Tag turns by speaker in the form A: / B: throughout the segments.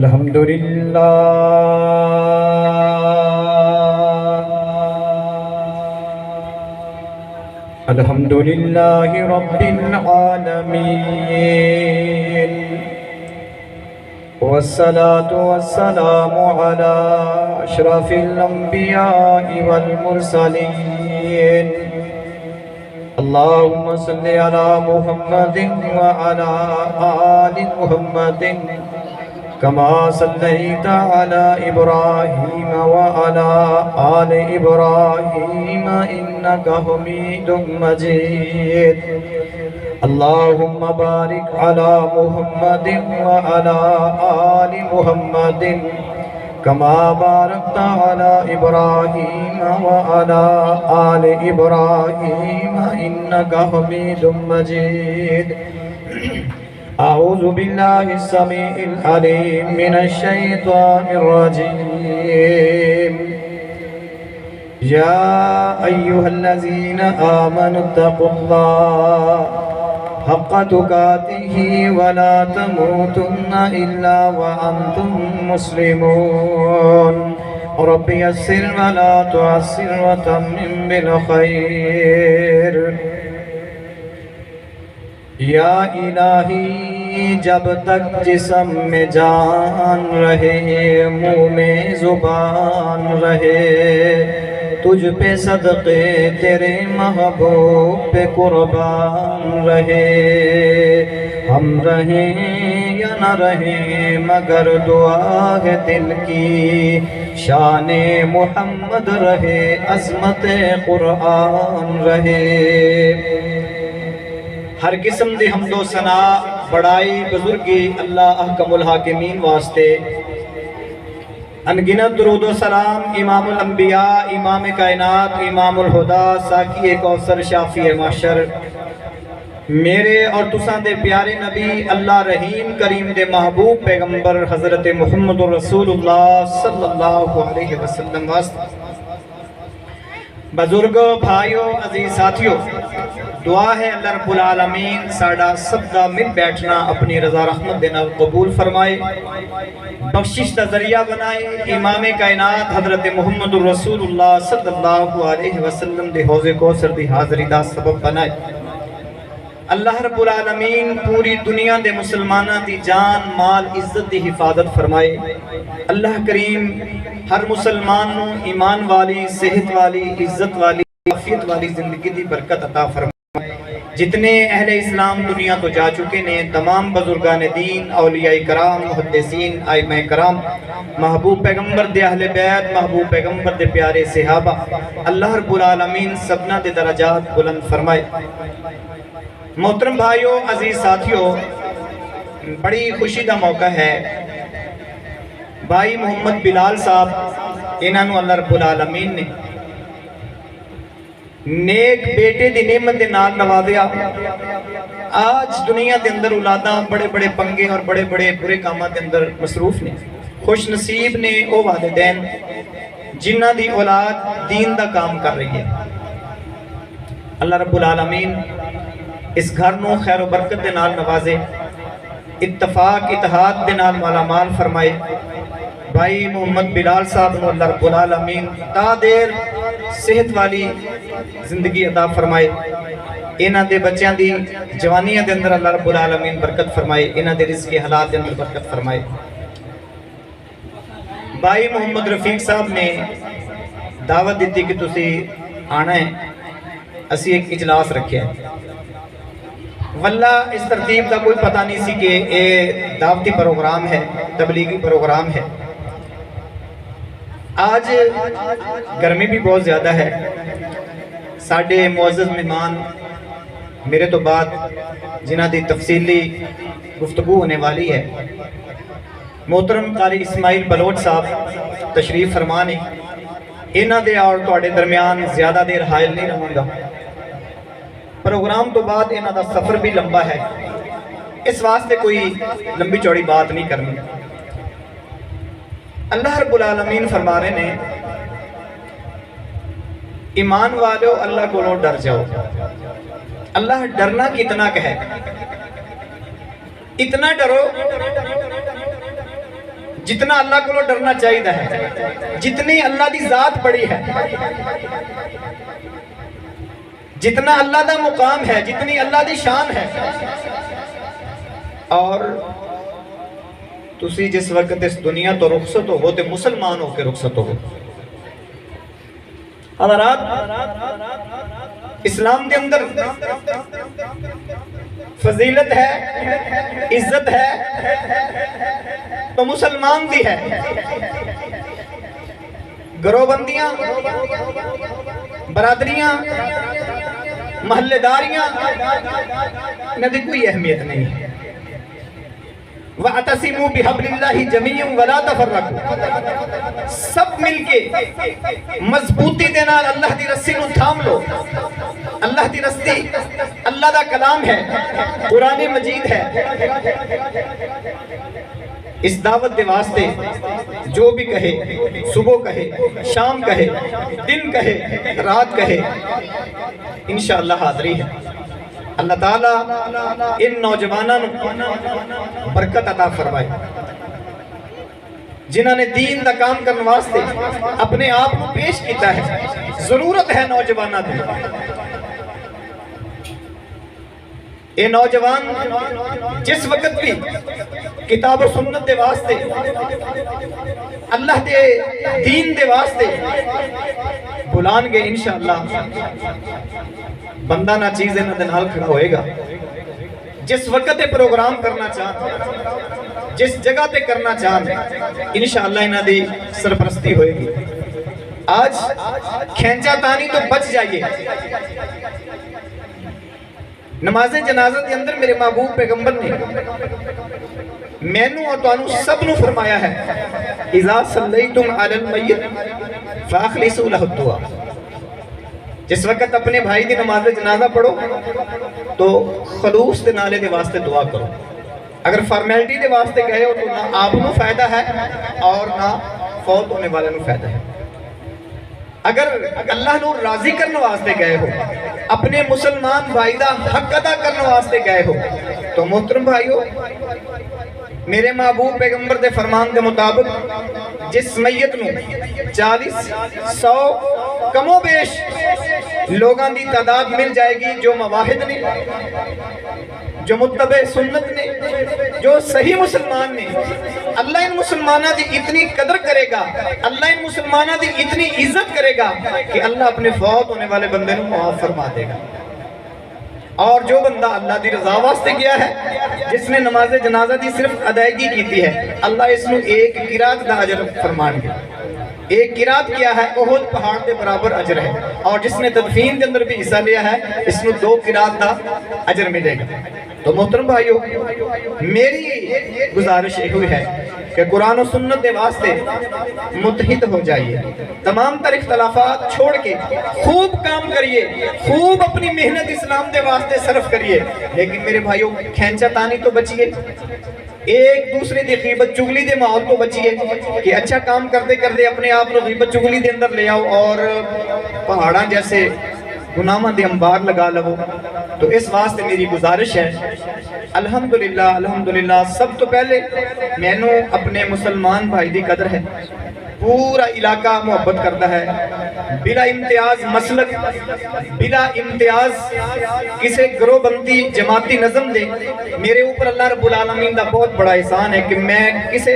A: الحمد للہ الحمد للہ رب العالمین والصلاة والسلام على اشرف الانبیاء والمرسلین اللہم صلی علی محمد وعلى آل محمد كما صليت على إبراهيم وعلى آل إبراهيم إنك حميد مجيد اللهم بارك على محمد وعلى آل محمد كما باركت على إبراهيم وعلى آل إبراهيم إنك حميد مجيد أعوذ بالله السميع العليم من الشيطان الرجيم يا أيها الذين آمنوا اتقوا الله حق تقاته ولا تموتن إلا وأنتم مسلمون رب يسر ولا تعسر وتمم بالخير یا الہی جب تک جسم میں جان رہے منہ میں زبان رہے تجھ پہ صدقے تیرے محبوب پہ قربان رہے ہم رہیں یا نہ رہیں مگر دعا ہے دل کی شان محمد رہے عظمت قرآن رہے ہر قسم دی حمد و ثنا بڑائی بزرگی اللہ احکم الحاکمین واسطے انگنت درود و سلام امام الانبیاء امام کائنات امام الہدا ساقی کوثر شافی محشر میرے اور تساں دے پیارے نبی اللہ رحیم کریم دے محبوب پیغمبر حضرت محمد رسول اللہ صلی اللہ علیہ وسلم واسطے بزرگوں بھائیوں عزیز ساتھیوں دعا ہے اللہ رب العالمین ساڑا سب دا مل بیٹھنا اپنی رضا رحمت دینا قبول فرمائے بخشش دا ذریعہ بنائے امام کائنات حضرت محمد رسول اللہ صلی اللہ علیہ وسلم دے حوض کوثر دی حاضری دا سبب بنائے اللہ رب العالمین پوری دنیا دے مسلمانہ دی جان مال عزت دی حفاظت فرمائے اللہ کریم ہر مسلمان نو ایمان والی صحت والی عزت والی عافیت والی زندگی دی برکت عطا فرمائے جتنے اہل اسلام دنیا تو جا چکے نے تمام بزرگان دین اولیاء کرام محدثین ائمہ کرام محبوب پیغمبر دے اہل بیت محبوب پیغمبر دے پیارے صحابہ اللہ رب العالمین سبنا دے درجات بلند فرمائے محترم بھائیوں عزیز ساتھیوں بڑی خوشی دا موقع ہے بھائی محمد بلال صاحب انہوں اللہ رب العالمین نے نیک بیٹے دی نعمت دے نال نوازیا آج دنیا دے اندر اولاداں بڑے بڑے پنگے اور بڑے بڑے برے کامات دے اندر مصروف نے خوش نصیب نے او والدین جنہ دی اولاد دین دا کام کر رہی ہے اللہ رب العالمین اس گھر نو خیر و برکت دے نال نوازے اتفاق اتحاد دے نال مالا مال فرمائے بھائی محمد بلال صاحب نو اللہ رب العالمین تا دیر صحت والی زندگی عطا فرمائے انہاں دے بچیاں دی جوانیاں دے اندر اللہ رب العالمین برکت فرمائے انہاں دے رزق حلال دے اندر برکت فرمائے بھائی محمد رفیق صاحب نے دعوت دیتی کہ تسی آنا ہے اسی ایک اجلاس رکھے ہیں واللہ اس ترتیب کا کوئی پتہ نہیں سی کہ یہ دعوتی پروگرام ہے تبلیغی پروگرام ہے آج گرمی بھی بہت زیادہ ہے ساڑھے معزز مہمان میرے تو بعد جنہ دی تفصیلی گفتگو ہونے والی ہے محترم قاری اسماعیل بلوچ صاحب تشریف فرمانے انہ دے اور توڑے درمیان زیادہ دیر حائل نہیں رہوں گا پروگرام تو بعد انہ دا سفر بھی لمبا ہے اس واسطے کوئی لمبی چوڑی بات نہیں کرنی اللہ رب العالمین فرما رہے نے ایمان والو اللہ کو ڈر جاؤ اللہ ڈرنا کتنا کہ ہے، اتنا ڈرو جتنا اللہ کو ڈرنا چاہیے ہے، جتنی اللہ دی ذات بڑی ہے، جتنا اللہ دا مقام ہے، جتنی اللہ دی شان ہے، اور تسی جس وقت اس دنیا تو رخصت ہو تے مسلمان ہو کے رخصت ہو۔ حضرات، اسلام کے اندر فضیلت ہے، عزت ہے تو مسلمان بھی ہے۔ گروہ بندیاں، برادریاں، محلے داریاں انہیں دی کوئی اہمیت نہیں ہے۔ وَاعْتَصِمُوا بِحَبْلِ اللَّهِ جَمِيعًا وَلَا تَفَرَّقُوا، سب مل کے مضبوطی دے نال اللہ دی رسی نو تھام لو۔ اللہ دی رسی اللہ دا کلام ہے، قرآن مجید ہے۔ اس دعوت دے واسطے جو بھی کہے، صبح کہے، شام کہے، دن کہے، رات کہے، انشاءاللہ حاضری ہے۔ اللہ تعالیٰ ان نوجوانوں برکت عطا فرمائے جنہوں نے دین دا کام کرنے واسطے اپنے آپ کو پیش کیتا ہے۔ ضرورت ہے نوجوانوں کی۔ یہ نوجوان جس وقت بھی کتاب و سنت دے واسطے، اللہ دے دین دے واسطے بلان گے، انشاءاللہ بندہ نہ چیز انہوں نے نال کھڑا ہوئے گا۔ جس وقت تے پروگرام کرنا چاہتے، جس جگہ تے کرنا چاہتے، انشاءاللہ انہوں دی سرپرستی ہوئے گی۔ آج کھینچا تانی تو بچ جائیے۔ نماز جنازہ کے اندر میرے محبوب پیغمبر نے مینوں اور توانوں سب نو فرمایا ہے، اذا صلیتم علی المیت فاخلصوا لہ الدعاء، جس وقت اپنے بھائی دی نماز جنازہ پڑھو تو خلوص دے نالے دے واسطے دعا کرو۔ اگر فارمیلٹی دے واسطے گئے ہو تو نہ آپ نو فائدہ ہے اور نہ فوت ہونے والے نو فائدہ ہے۔ اگر اللہ نو راضی کرنے واسطے گئے ہو، اپنے مسلمان بھائی دا حق ادا کرنے واسطے گئے ہو تو محترم بھائیو، میرے محبوب پیغمبر دے فرمان دے مطابق جس میت نو 40 100 کم و بیش لوگاں دی تعداد مل جائے گی جو مواحد نے، جو متبع سنت نے، جو صحیح مسلمان نے، اللہ ان مسلمانہ دی اتنی قدر کرے گا، اللہ ان مسلمانہ دی اتنی عزت کرے گا کہ اللہ اپنے فوت ہونے والے بندے نو معاف فرما دے گا۔ اور جو بندہ اللہ دی رضا واسطے گیا ہے، جس نے نماز جنازہ دی صرف ادائیگی کیتی ہے، اللہ اس نو ایک قرات دا اجر فرمان گے۔ ایک قرات کیا ہے احد پہاڑ دے برابر اجر ہے، اور جس نے تدفین کے اندر بھی حصہ لیا ہے اس نو 2 قرات دا اجر ملے گا۔ تو محترم بھائیو، میری گزارش یہ ہوئی ہے کہ قرآن و سنت دے واسطے متحد ہو جائیے، تمام تر اختلافات چھوڑ کے خوب کام کریے، خوب اپنی محنت اسلام دے واسطے صرف کریے، لیکن میرے بھائیو کھینچا تانی تو بچیے، ایک دوسرے دی غیبت چگلی دے ماحول تو بچیے کہ اچھا کام کرتے کرتے اپنے آپ کو غیبت چگلی دے اندر لے آؤ اور پہاڑاں جیسے گناہاں دے انبار لگا لو۔ تو اس واسطے میری گزارش ہے، الحمدللہ سب تو پہلے میں نے اپنے مسلمان بھائی دی قدر ہے، پورا علاقہ محبت کرتا ہے، بلا امتیاز مسلک، بلا امتیاز کسے گروہ بندی جماعتی نظم دے۔ میرے اوپر اللہ رب العالمین دا بہت بڑا احسان ہے کہ میں کسے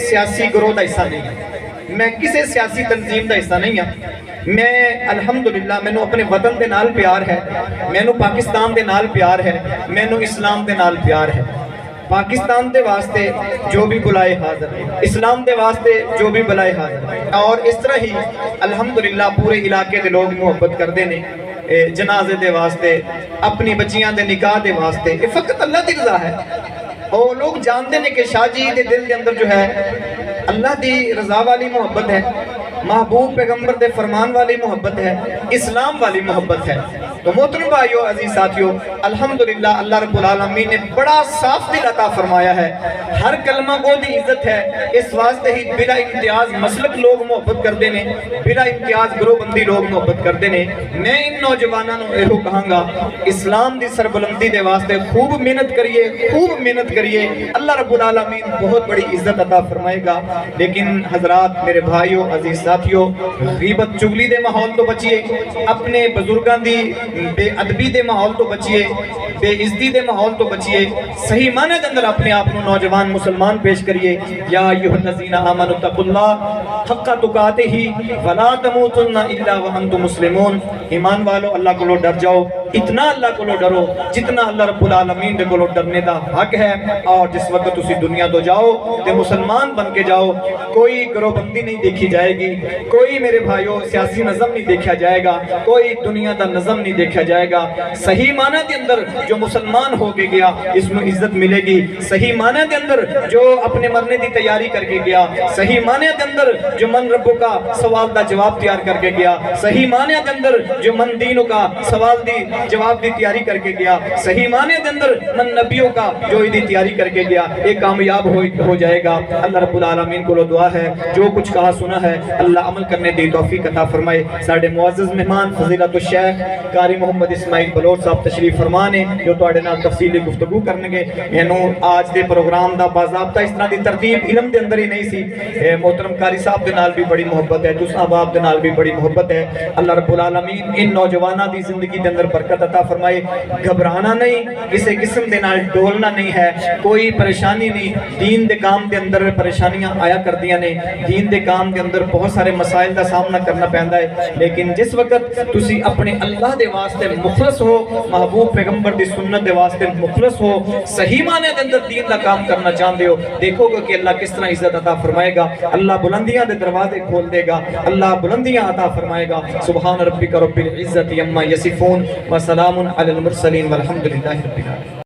A: سیاسی گروہ دا حصہ نہیں ہوں، میں کسے سیاسی تنظیم دا حصہ نہیں ہوں۔ میں الحمدللہ میں نے اپنے وطن دے نال پیار ہے، میں نے پاکستان دے نال پیار ہے، میں نے اسلام دے نال پیار ہے۔ پاکستان دے واسطے جو بھی بلائے حاضر، اسلام دے واسطے جو بھی بلائے حاضر، اور اس طرح ہی الحمدللہ پورے علاقے دے لوگ محبت کردے نے جنازے دے واسطے، اپنی بچیاں دے نکاح دے واسطے۔ یہ فقط اللہ دی رضا ہے، اور لوگ جانتے ہیں کہ شاہ جی دے دل دے اندر جو ہے اللہ دی رضا والی محبت ہے، محبوب پیغمبر دے فرمان والی محبت ہے، اسلام والی محبت ہے۔ تو محترم بھائیو عزیز ساتھیو الحمدللہ اللہ رب العالمین نے بڑا صاف دل عطا فرمایا ہے. ہر کلمہ کو دی عزت ہے. اس واسطے ہی بلا امتیاز مسلک لوگ محبت کر دینے, بلا امتیاز گروہ بندی لوگ محبت کر دینے. میں ان نوجوانوں ایہو کہاں گا اسلام دی سربلندی دے واسطے خوب محنت کریے, خوب محنت کریے. اللہ رب العالمین بہت بڑی عزت عطا فرمائے گا. لیکن حضرات میرے بھائیو عزیز ساتھیو, غیبت چغلی دے ماحول تو بچیے, اپنے بزرگاں دی بے ادبی دے ماحول تو بچیے, بے عزتی دے ماحول تو بچیے. صحیح معنی دے اندر اپنے آپ نوجوان مسلمان پیش کریے. یا ایھا الذین آمنوا اتقوا اللہ حق تقاتہ ولا تموتن الا وانتم مسلمون. ایمان والو اللہ کو ڈر جاؤ, اتنا اللہ کو ڈرو جتنا اللہ رب العالمین دے کو ڈرنے دا حق ہے. اور جس وقت تسی دنیا تو جاؤ تے مسلمان بن کے جاؤ, کوئی گروہ بندی نہیں دیکھی جائے گی, کوئی میرے بھائیوں سیاسی نظم نہیں دیکھا جائے گا, کوئی دنیا دا نظم نہیں دیکھا جائے گا. صحیح معنی دے اندر جو مسلمان ہو کے گیا اس میں عزت ملے گی. صحیح معنی دے اندر جو اپنے مرنے دی تیاری کر کے گیا, صحیح معنی دے اندر جو من ربوں کا سوال دا جواب تیار کر کے گیا, صحیح معنی دے اندر جو من دینوں کا سوال دی جواب دی تیاری کر کے گیا, صحیح معنی دے اندر من نبیوں کا جو دی تیاری کر کے گیا, ایک کامیاب ہو جائے گا. اللہ رب العالمین کو دعا ہے جو کچھ کہا سنا ہے اللہ عمل کرنے دی توفیق عطا فرمائے. ساڈے معزز مہمان فضیلت الشیخ قاری محمد اسماعیل بلوچ صاحب تشریف فرما نے جو تواڈے نال تفصیلی گفتگو کرنگے. مینوں آج دے پروگرام دا باضابطہ اس طرح دی ترتیب علم دے اندر ہی نہیں سی. محترم قاری صاحب دے نال بھی بڑی محبت ہے, تساں باپ دے نال بھی بڑی محبت ہے. اللہ رب العالمین ان نوجواناں دی زندگی دے اندر برکت عطا فرمائے. گھبرانا نہیں, کسی قسم دے نال ڈولنا نہیں ہے, کوئی پریشانی نہیں. دین دے کام دے اندر پریشانیاں آیا کر دیاں نے, دین دے کام دے اندر بہت سارے مسائل دا سامنا کرنا پیندا ہے. لیکن جس وقت تسی اپنے اللہ دے واسطے مخلص ہو, محبوب پیغمبر دی سنت دے واسطے مخلص ہو, صحیح معنی دے اندر دین دا کام کرنا چاہندے ہو, دیکھو گے کہ اللہ کس طرح عزت عطا فرمائے گا. اللہ بلندیاں دے دروازے کھول دے گا, اللہ بلندیاں عطا فرمائے گا. سبحان ربک رب العزت عما یصفون وسلام علی المرسلین والحمد للہ رب العالمین.